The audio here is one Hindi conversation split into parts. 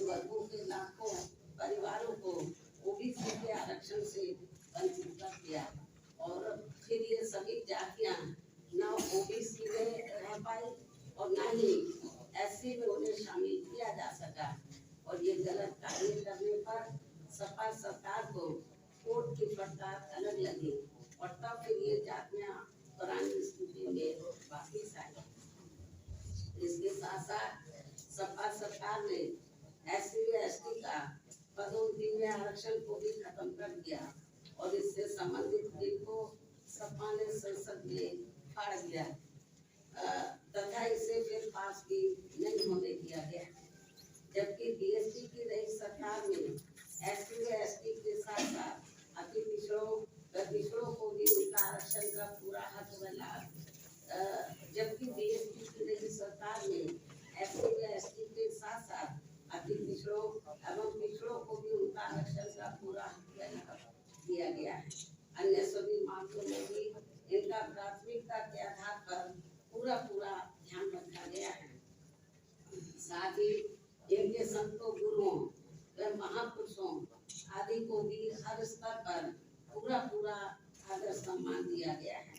वर्गों के लाखों परिवारों को ओबीसी के आरक्षण से वंचित कर दिया और फिर ये सभी जातियां न ओबीसी में रह पाई और न ही एससी में उन्हें शामिल किया जा सका। और ये गलत कार्य करने पर सपा सरकार को कोर्ट की फटकार अलग लगी और तब फिर ये जातियां पुरानी स्थिति में वापिस आई। इसके साथ साथ सपा सरकार ने एससी व एसटी का पदोन्नति में आरक्षण को भी खत्म कर दिया और इससे संबंधित बिल को सपा ने संसद में फाड़ दिया तथा इसे फिर पास भी नहीं होने दिया गया। जबकि बीएसपी की रही सरकार में एससी व एसटी के साथ साथ अति पिछड़ों को भी उनका आरक्षण का पूरा हक मिला। जबकि बीएसपी की रही सरकार में एससी व एसटी के साथ साथ अति पिछड़ों एवं पिछड़ों को भी उनका आरक्षण का पूरा हक दिया गया है। अन्य सभी मामलों में भी इनका प्राथमिकता के आधार पर पूरा ध्यान रखा गया है। साथ ही इनके संतों, गुरुओं व महापुरुषों आदि को भी हर स्तर पर पूरा आदर सम्मान दिया गया है।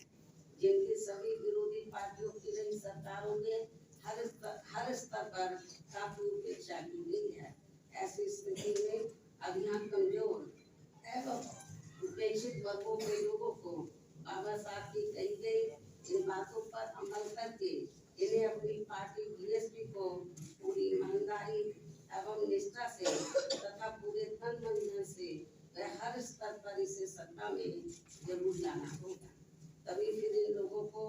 जिनकी सभी विरोधी पार्टियों की रही सरकारों ने हर स्तर पर काफी उपेक्षा की गई है। ऐसी स्थिति में अब यहाँ कमजोर एवं उपेक्षित वर्गों के लोगों को बाबा साहब की कही गई इन बातों पर अमल करके इन्हें अपनी पार्टी बीएसपी को पूरी ईमानदारी एवं निष्ठा से तथा पूरे तन मन धन से हर स्तर पर इसे सत्ता में जरूर लाना होगा। तभी फिर इन लोगों को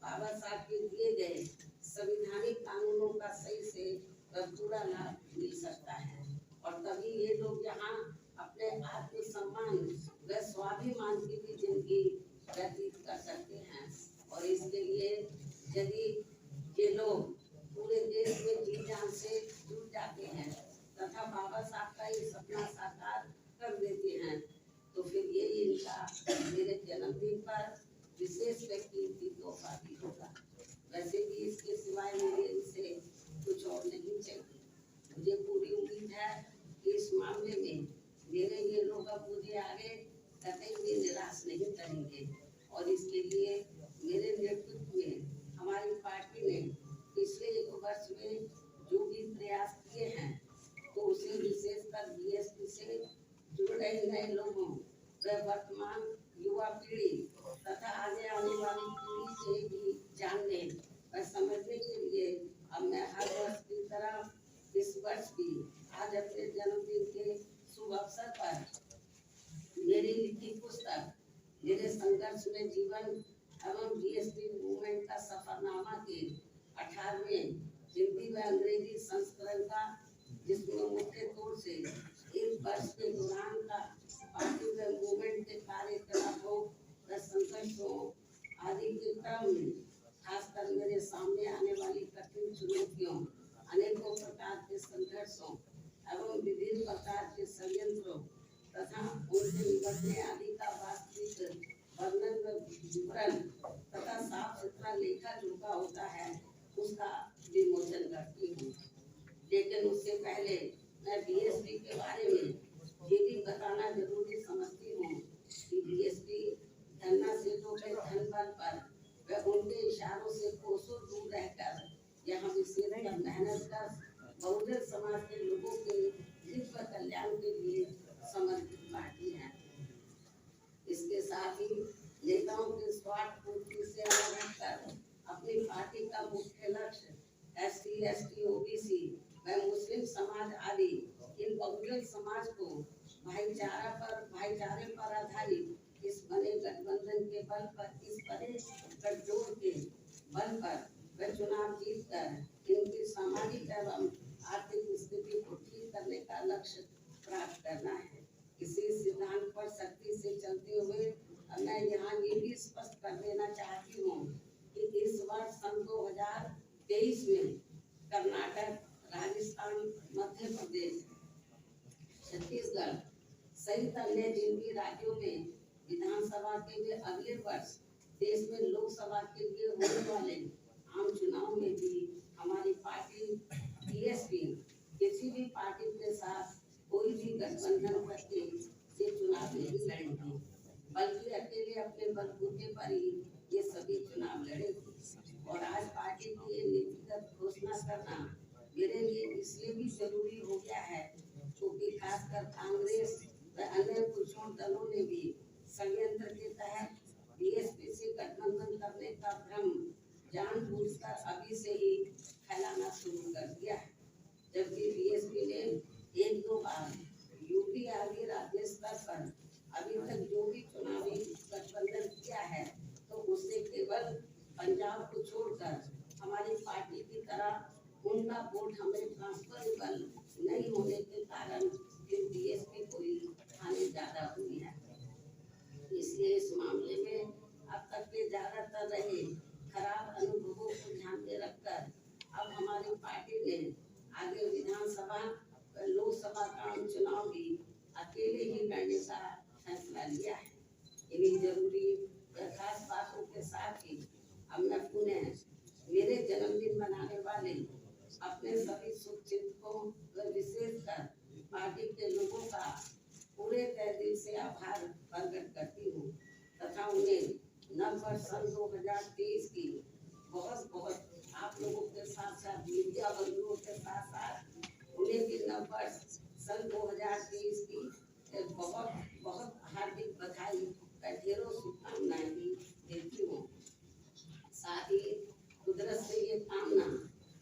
बाबा साहब के दिए गए संवैधानिक कानूनों का सही से पूरा लाभ मिल सकता है और तभी ये लोग यहाँ अपने आत्मसम्मान व स्वाभिमान की भी जिंदगी व्यतीत कर सकते हैं। और इसके लिए यदि ये लोग पूरे देश में जी जान से जुट जाते हैं तथा बाबा साहब का ये सपना साकार कर देते हैं तो फिर ये इनका मेरे जन्मदिन पर विशेष व्यक्ति तोहफा भी होगा। वैसे भी इसके सिवाय मेरे इनसे कुछ और नहीं चाहिए। मुझे पूरी उम्मीद है कि इस मामले में मेरे ये लोग अब मुझे आगे कतई भी निराश नहीं करेंगे और इसके लिए मेरे नेतृत्व में हमारी पार्टी ने पिछले 1 वर्ष में जो भी प्रयास किए हैं तो उसे विशेषकर बीएसपी से जुड़ रहे नए लोगों व वर्तमान युवा पीढ़ी तथा आगे आने वाली पीढ़ी से भी जानने व समझने के लिए अब मैं हर वर्ष की तरह इस वर्ष भी आज अपने जन्मदिन के शुभ अवसर पर मेरी लिखी पुस्तक मेरे संघर्ष में जीवन एवं बीएसपी मूवमेंट का सफरनामा के 18वें हिंदी व अंग्रेजी संस्करण का, जिसमें मुख्य तौर से इस वर्ष के दौरान का पार्टी व मूवमेंट के कार्यकलापों व संघर्षों आदि के क्रम में खासकर मेरे सामने आने वाली कठिन चुनौतियों, अनेकों प्रकार के संघर्षों एवं विभिन्न प्रकार के षड्यंत्रों तथा उनसे निपटने आदि का वास्तविक वर्णन व विवरण तथा साफ सुथरा लेखा जोखा होता है उसका विमोचन करती हूँ। लेकिन उससे पहले मैं बीएसपी के बारे में ये भी बताना जरूरी समझती हूँ कि बीएसपी धरना सीटों के धन बल पर व उनके इशारों से कोसों दूर रहकर यहाँ विशेष मेहनत कर बहुजन समाज के लोगों के हित व कल्याण के लिए समर्पित पार्टी है। इसके साथ ही नेताओं के स्वार्थ पूर्ति से अलग हटकर अपनी पार्टी का मुख्य लक्ष्य एससी, एसटी, ओबीसी व मुस्लिम समाज आदि इन बहुजन समाज को भाईचारे पर आधारित इस बड़े गठबंधन के बल पर इस बड़े गठजोड़ के बल पर व चुनाव जीतकर इनकी सामाजिक एवं आर्थिक स्थिति को ठीक करने का लक्ष्य प्राप्त करना है। इसी सिद्धांत पर सख्ती से चलते हुए मैं यहाँ ये भी स्पष्ट कर देना चाहती हूँ कि इस वर्ष सन 2023 में कर्नाटक, राजस्थान, मध्य प्रदेश, छत्तीसगढ़ सहित अन्य जिन भी राज्यों में विधानसभा के लिए अगले वर्ष देश में लोकसभा के लिए होने वाले आम चुनाव में भी हमारी पार्टी बीएसपी किसी भी पार्टी के साथ कोई भी गठबंधन करके ये चुनाव नहीं लड़ेगी, बल्कि अकेले अपने बलबूते पर ही ये सभी चुनाव लड़ेगी। और आज पार्टी की ये नीतिगत घोषणा करना मेरे लिए इसलिए भी जरूरी हो गया है क्योंकि खासकर कांग्रेस व अन्य कुछ दलों ने भी संयंत्र के तहत बीएसपी से गठबंधन करने का भ्रम जानबूझकर अभी से ही फैलाना शुरू कर दिया है। जबकि बीएसपी ने एक दो बार यूपी आदि राज्य स्तर पर अभी तक जो भी चुनावी गठबंधन किया है तो उससे केवल पंजाब को छोड़कर हमारी पार्टी की तरह उनका वोट हमें ट्रांसफरेबल नहीं होने के कारण फिर बीएसपी को ही हानि ज्यादा हुई है। इसलिए इस मामले में अब तक के ज्यादातर रहे खराब अनुभवों को ध्यान में रखकर अब हमारी पार्टी ने आगे विधानसभा लोकसभा का चुनाव भी अकेले ही लड़ने का फैसला लिया है। इन्हीं जरूरी खास बातों के साथ ही अब मैं पुनः मेरे जन्मदिन मनाने वाले अपने सभी शुभचिंतकों व विशेषकर पार्टी के लोगों का पूरे तहे दिल से आभार प्रकट करती हूँ तथा उन्हें नव वर्ष सन 2023 की बहुत बहुत आप लोगों के साथ साथ मीडिया बंधुओं के साथ साथ उन्हें भी नव वर्ष सन 2023 की बहुत बहुत हार्दिक बधाई व ढेरों शुभकामनाएं भी देती हूँ। साथ ही कुदरत से ये कामना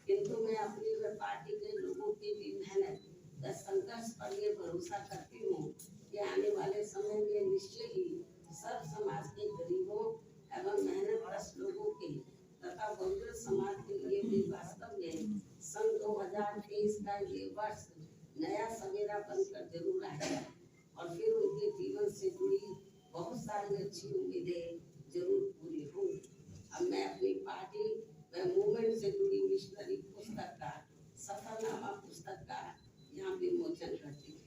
किंतु मैं अपनी व पार्टी के लोगों की भी मेहनत व संघर्ष पर ये भरोसा करती हूँ कि आने वाले समय में निश्चय ही सब समाज के गरीबों एवं मेहनतकश लोगों के तथा बहुजन समाज के लिए भी वास्तव में सन 2023 का ये वर्ष नया सवेरा बनकर जरूर आएगा और फिर उनके जीवन से जुड़ी बहुत सारी अच्छी उम्मीदें जरूर पूरी होंगी। अब मैं अपनी पार्टी व मूवमेंट से जुड़ी मिशनरी पुस्तक का सफरनामा पुस्तक का यहाँ विमोचन करती हूँ।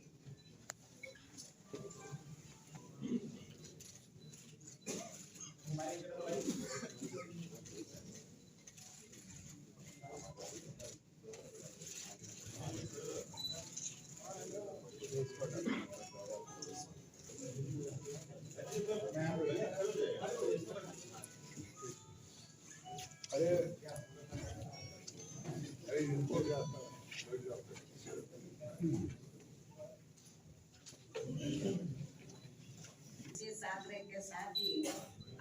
के साथ ही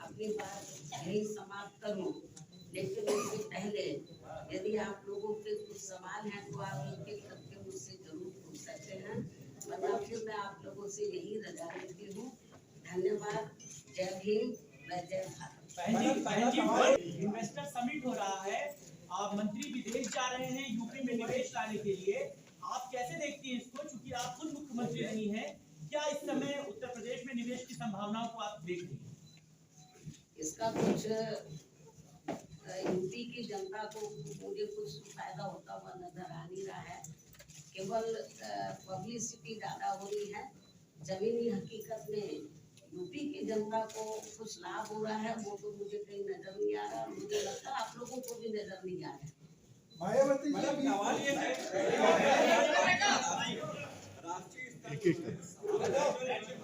अपनी बात यही समाप्त करूं, लेकिन उससे पहले यदि आप लोगों के कुछ सवाल हैं तो आप एक एक करके मुझसे जरूर पूछ सकते हैं, वरना फिर मैं आप लोगों से यही रजा लेती हूँ। धन्यवाद। जय भीम व जय भारत। इन्वेस्टर समिट हो रहा है, आप मंत्री विदेश जा रहे हैं यूपी में निवेश लाने के लिए, आप कैसे देखती हैं इसको? चूंकि आप खुद मुख्यमंत्री नहीं हैं, क्या इस समय उत्तर प्रदेश में निवेश की संभावनाओं को आप देखती हैं? इसका कुछ यूपी की जनता को मुझे कुछ फायदा होता हुआ नजर आ नहीं रहा है। केवल पब्लिसिटी ज्यादा हो रही है। जमीनी हकीकत में यूपी की जनता को कुछ लाभ हो रहा है वो तो मुझे कहीं नजर नहीं आ रहा। मुझे लगता है आप लोगों को भी नजर नहीं आ रहा है। मायावती जी सवाल ये है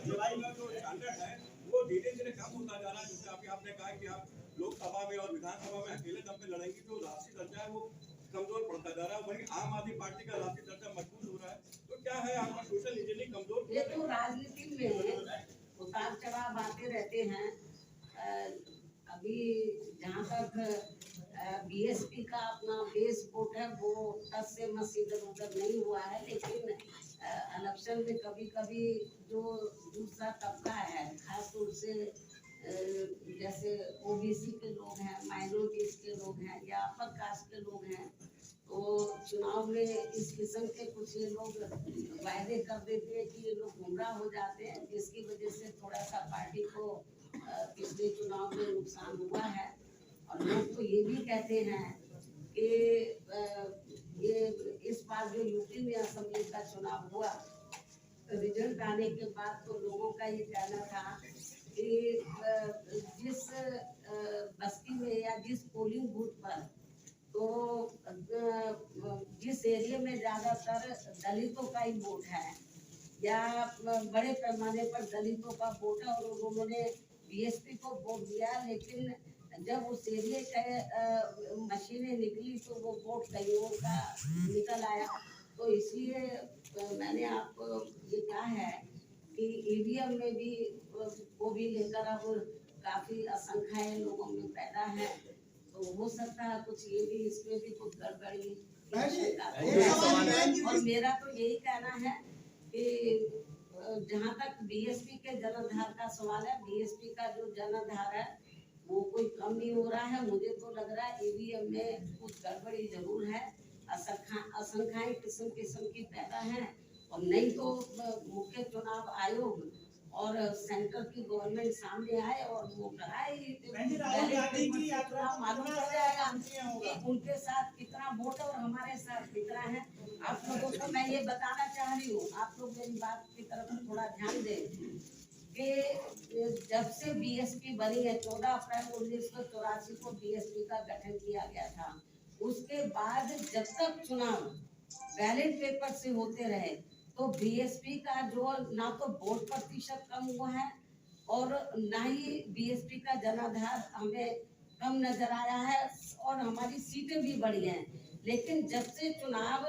जुलाई में जो स्टैंडर्ड है वो धीरे धीरे कम होता जा रहा है। जैसे अभी आपने कहा कि आप लोकसभा में और विधानसभा में अकेले दम पे लड़ेंगी, जो राष्ट्रीय दर्जा है वो कमजोर पड़ता जा रहा है। वहीं आम आदमी पार्टी का राष्ट्रीय दर्जा मजबूत हो रहा है, तो क्या है आपका सोशल इंजीनियरिंग कमजोर? ये तो राजनीति में उतार चढ़ाव आते रहते हैं। अभी जहाँ तक बीएसपी का अपना बेस वोट है वो 10 से मस इधर उधर नहीं हुआ है, लेकिन इलेक्शन में कभी कभी जो दूसरा तबका है, खास तौर से जैसे ओबीसी के लोग हैं, माइनॉरिटीज के लोग हैं या अपर कास्ट के लोग हैं, तो चुनाव में इस किस्म के कुछ ये लोग वायदे कर देते हैं कि ये लोग गुमराह हो जाते हैं, जिसकी वजह से थोड़ा सा पार्टी को पिछले चुनाव में नुकसान हुआ है। और लोग तो ये भी कहते हैं कि ये इस बार जो यूपी में असेंबली का चुनाव हुआ, रिजल्ट आने के बाद तो लोगों का ये कहना था कि जिस बस्ती में या जिस पोलिंग बूथ पर, तो जिस एरिया में ज्यादातर दलितों का ही वोट है या बड़े पैमाने पर दलितों का वोट है और उन्होंने बीएसपी को वोट दिया, लेकिन जब उस एरिया के मशीनें निकली तो वो वोट कहीं और का निकल आया। तो इसलिए मैंने आपको ये कहा है कि ईवीएम में भी वो भी लेकर अब काफी आशंकाएं लोगों में पैदा है, तो हो सकता है कुछ ये भी इसमें भी कुछ गड़बड़ी। और मेरा तो यही कहना है कि जहाँ तक बीएसपी के जनाधार का सवाल है, बीएसपी का जो जनाधार है वो कोई कम नहीं हो रहा है। मुझे तो लग रहा है ईवीएम में कुछ गड़बड़ी जरूर है, आशंकाएं किस्म किस्म की पैदा हैं। और नहीं तो मुख्य चुनाव आयोग और सेंटर की गवर्नमेंट सामने आए और वो कराए, मालूम पड़ जाएगा कि उनके साथ कितना वोट है और हमारे साथ कितना है। आप लोगों को मैं ये बताना चाह रही हूँ, आप लोग मेरी बात की तरफ थोड़ा ध्यान दें कि जब से बीएसपी बनी है 14 अप्रैल 1984 को बीएसपी का गठन किया गया था, उसके बाद जब तक चुनाव बैलेट पेपर से होते रहे तो बीएसपी का जो ना तो वोट प्रतिशत कम हुआ है और ना ही बीएसपी का जनाधार हमें कम नजर आया है और हमारी सीटें भी बढ़ी हैं। लेकिन जब से चुनाव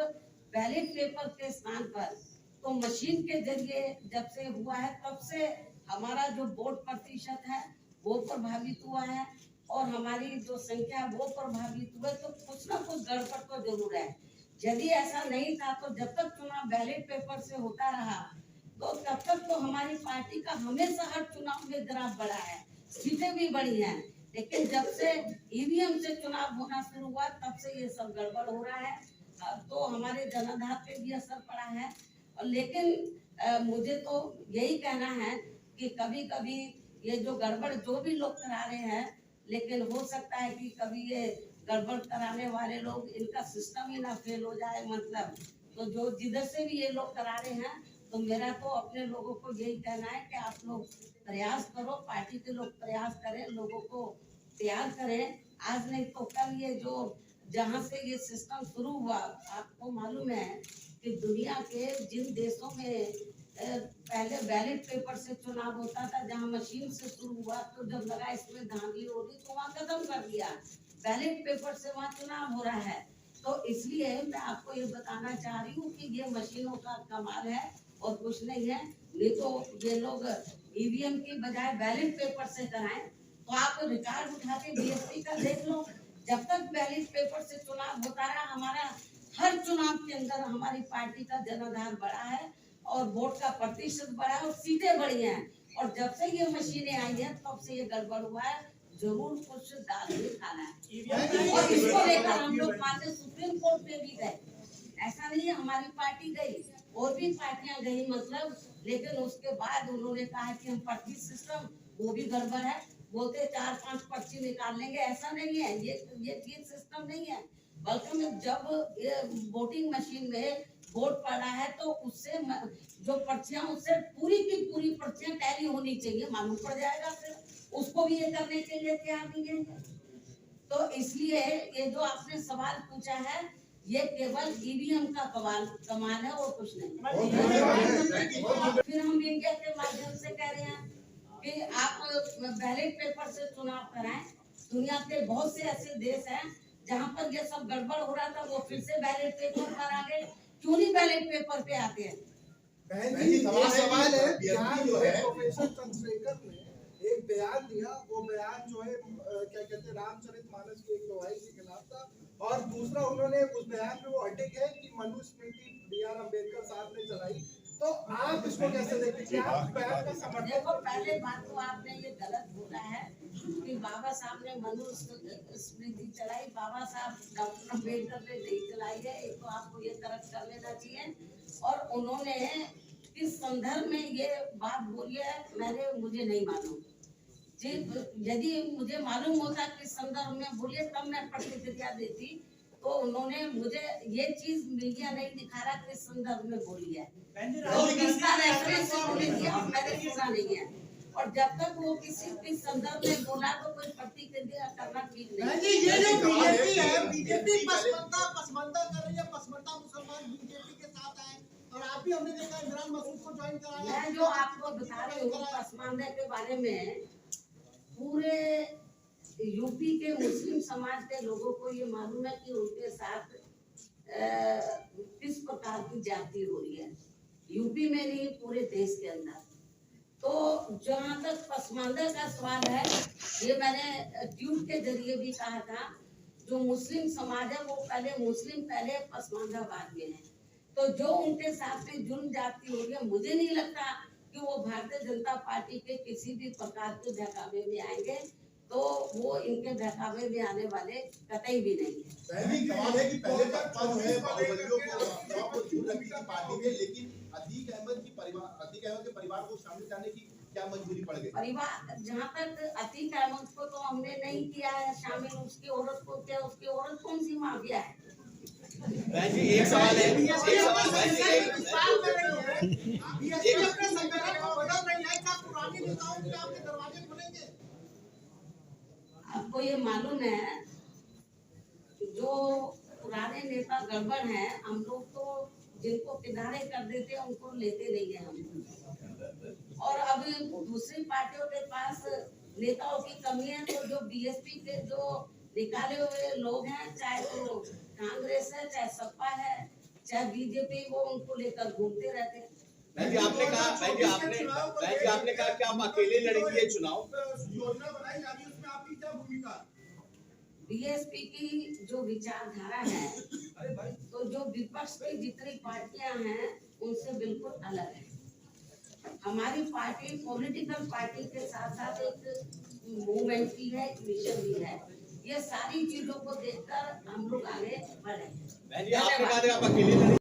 बैलेट पेपर के स्थान पर तो मशीन के जरिए जब से हुआ है, तब से हमारा जो वोट प्रतिशत है वो प्रभावित हुआ है और हमारी जो संख्या वो प्रभावित हुआ। तो कुछ ना कुछ गड़बड़ तो जरूर है। यदि ऐसा नहीं था तो जब तक चुनाव बैलेट पेपर से होता रहा तो तब तक तो हमारी पार्टी का हमेशा हर चुनाव में ग्राफ बढ़ा है, सीटें भी बढ़ी हैं। लेकिन जब से ईवीएम से चुनाव होना शुरू हुआ तब से ये सब गड़बड़ हो रहा है, तो हमारे जनाधार पे भी असर पड़ा है। और लेकिन मुझे तो यही कहना है कि कभी कभी ये जो गड़बड़ जो भी लोग करा रहे हैं, लेकिन हो सकता है कि कभी ये गड़बड़ कराने वाले लोग इनका सिस्टम ही ना फेल हो जाए, मतलब तो जो जिधर से भी ये लोग करा रहे हैं, तो मेरा तो अपने लोगों को यही कहना है कि आप लोग प्रयास करो, पार्टी के लोग प्रयास करें, लोगों को तैयार करें। आज नहीं तो कल ये जो जहाँ से ये सिस्टम शुरू हुआ, आपको मालूम है कि दुनिया के जिन देशों में पहले बैलेट पेपर से चुनाव होता था, जहाँ मशीन से शुरू हुआ, तो जब लगा इसमें धांधली हो रही तो वहाँ खत्म कर दिया, बैलेट पेपर से वहाँ चुनाव हो रहा है। तो इसलिए मैं आपको ये बताना चाह रही हूँ कि ये मशीनों का कमाल है और कुछ नहीं है। नहीं तो ये लोग ईवीएम की बजाय बैलेट पेपर से कराएं, तो आप रिकॉर्ड उठा के बीएसपी का देख लो। जब तक बैलेट पेपर से चुनाव होता रहा, हमारा हर चुनाव के अंदर हमारी पार्टी का जनाधार बढ़ा है और वोट का प्रतिशत बढ़ा है और सीटें बढ़ी हैं। और जब से ये मशीनें आई हैं तब से ये गड़बड़ हुआ है। जरूर कुछ दाल भी खाना है और इसको लेकर हम लोग माननीय सुप्रीम कोर्ट में भी गए। ऐसा नहीं है हमारी पार्टी गई, और भी पार्टियां गई, मतलब, लेकिन उसके बाद उन्होंने कहा कि हम पर्ची सिस्टम वो भी गड़बड़ है, बोलते 4-5 पर्ची निकाल लेंगे। ऐसा नहीं है, ये ठीक सिस्टम नहीं है। बल्कि जब ये वोटिंग मशीन में वोट पड़ा है तो उससे जो पर्चियां, उससे पूरी की पूरी पर्चियां टैली होनी चाहिए, मालूम पड़ जाएगा। फिर उसको भी ये करने के लिए तैयार नहीं है। तो इसलिए ये जो आपने सवाल पूछा है, ये केवल ईवीएम का कमाल है और कुछ नहीं। फिर हम इंडिया के माध्यम से कह रहे हैं कि आप बैलेट पेपर से चुनाव कराएं। दुनिया के बहुत से ऐसे देश हैं जहाँ पर ये सब गड़बड़ हो रहा था, वो फिर से बैलेट पेपर पर आ गए। क्यों नहीं बैलेट पेपर पे आते हैं? सवाल है प्रोफेसर चंद्रशेखर ने एक बयान दिया, वो बयान जो है क्या कहते हैं रामचरितमानस की एक दोहाई के खिलाफ था, और दूसरा उन्होंने उस बयान पे वो अटके है कि मनुस्मृति B.R. अम्बेडकर साहब ने चलाई। तो आप इसको कैसे देखते हैं? आप बयान का समर्थन? देखो, पहले बात तो आपने ये गलत बोला है कि बाबा साहब ने मनुस्मृति चलाई। बाबा साहब डॉक्टर अम्बेडकर ने नहीं चलाई है, एक तो आपको ये करेक्ट कर लेना चाहिए। और उन्होंने किस संदर्भ में ये बात बोली है मुझे नहीं मालूम। यदि मुझे मालूम होता किस संदर्भ में बोलिए तब मैं प्रतिक्रिया देती। तो उन्होंने मुझे ये चीज मीडिया नहीं दिखा रहा किस संदर्भ में बोली है, तो इसका रेफरेंस उन्होंने दिया और मैंने सुना नहीं है। और जब तक वो किसी भी संदर्भ में बोला तो कोई प्रतिक्रिया करना ठीक बहन नहीं। जी, ये जो बीजेपी है, बीजेपी पसमंदा कर रही है, पसमंदा मुसलमान बीजेपी के साथ आए और आप भी हमने देखा इमरान मसूद को ज्वाइन कराया। मैं जो आपको बता रही हूँ पसमानदा के बारे में, पूरे यूपी के मुस्लिम समाज के लोगों को ये मालूम है कि उनके साथ किस प्रकार की जाति हो रही है, यूपी में नहीं पूरे देश के अंदर। तो जहाँ तक पसमानदा का सवाल है, ये मैंने ट्वीट के जरिए भी कहा था, जो मुस्लिम समाज है वो पहले मुस्लिम पहले पसमानदा बाद में है। तो जो उनके साथ में जुर्म जाती हो रही है, मुझे नहीं लगता कि वो भारतीय जनता पार्टी के किसी भी प्रकार के बहकावे में आएंगे, तो वो इनके बहकावे में आने वाले कतई भी नहीं है। पहली सवाल है कि पहले बसपा जो है बाहुबलियों को छूट रखी थी पार्टी में, लेकिन अतीक अहमद के परिवार को शामिल करने की क्या मंजूरी पड़ गई? परिवार जहाँ तक अतीक अहमद को तो हमने नहीं किया है शामिल, उसकी औरत को क्या, उसकी औरत कौन सी माफिया है? बहन जी एक सवाल है, एक सवाल बहन जी, बीएसपी अपने संगठन को बदल रही है, क्या पुराने नेताओं के आपके दरवाजे खुलेंगे? आपको ये मालूम है जो पुराने नेता गड़बड़ हैं, हम लोग तो जिनको किनारे कर देते हैं उनको लेते नहीं है हम। और अभी दूसरी पार्टियों के पास नेताओं की कमी है, तो जो बीएसपी के जो निकाले हुए लोग हैं, चाहे वो कांग्रेस है, चाहे सपा है, चाहे बीजेपी, वो उनको लेकर घूमते रहते हैं। बहन जी आपने कहा कि आप अकेले लड़ेंगे ये चुनाव, योजना बनाई जा रही है, उसमें आपकी क्या भूमिका? बीएसपी की जो विचारधारा है, तो जो विपक्ष की जितनी पार्टियां हैं उनसे बिल्कुल अलग है। हमारी पार्टी पॉलिटिकल पार्टी के साथ साथ एक मूवमेंट भी है, एक मिशन भी है। ये सारी चीजों को देखकर हम लोग आगे बढ़े। बहन जी आपने कहा था आप अकेले